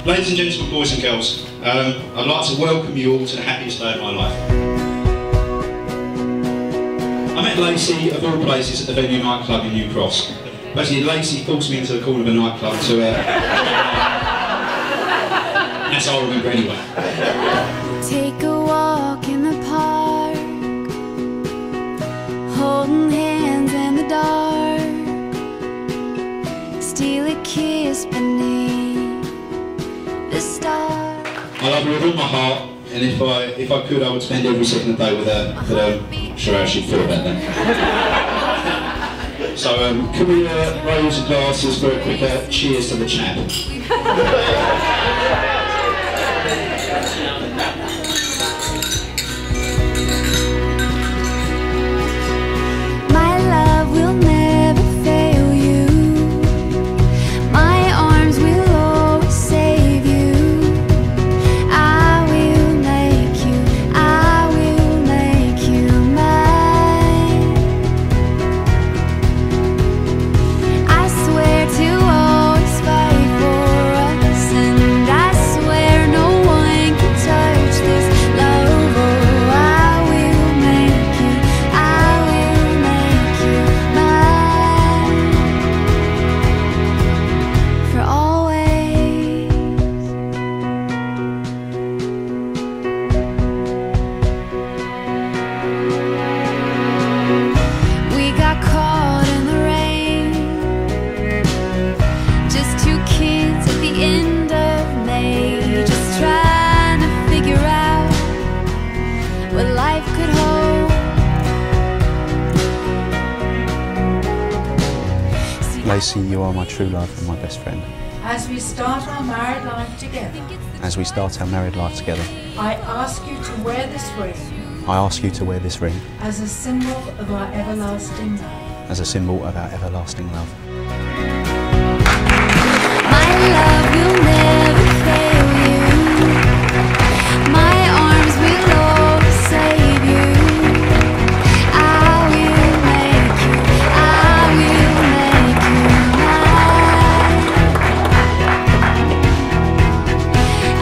Ladies and gentlemen, boys and girls, I'd like to welcome you all to the happiest day of my life. I met Lacey, of all places, at the Venue nightclub in New Cross. Basically, Lacey forced me into the corner of a nightclub to... that's all I remember anyway. Take a walk in the park, holding hands in the dark, steal a kiss beneath the stars. I love her with all my heart, and if I could, I would spend every second of the day with her, but I'm not sure how she'd feel about that. So, can we raise your glasses for a quick cheers to the chap? Lacey, you are my true love and my best friend. As we start our married life together, As we start our married life together, I ask you to wear this ring I ask you to wear this ring as a symbol of our everlasting love. as a symbol of our everlasting love. My love will never fail you. My arms will always save you. I will make you, I will make you mine.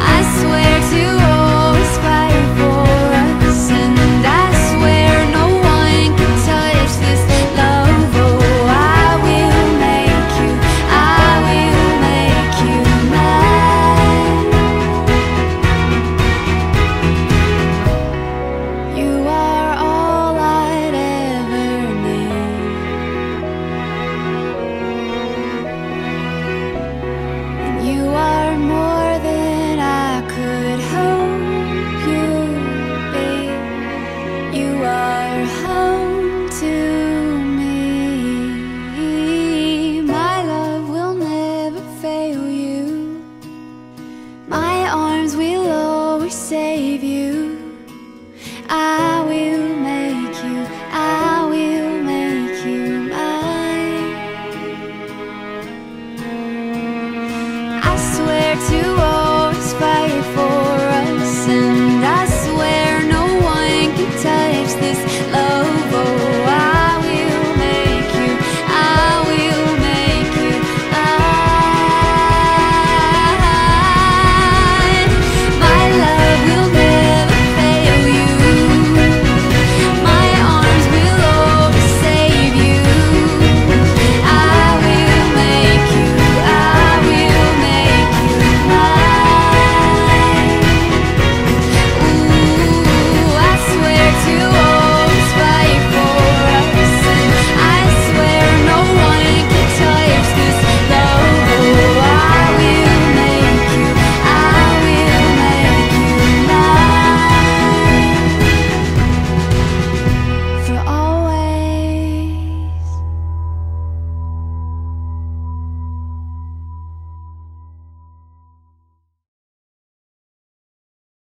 I swear to always fight for us, and I swear no one can touch this love. Oh, I will make you, I will make you mine. You are all I'd ever need, and you are more than I could hope you'd be. You are home to me. My love will never fail you. My arms will always save you. I will make you, I will make you mine. I swear to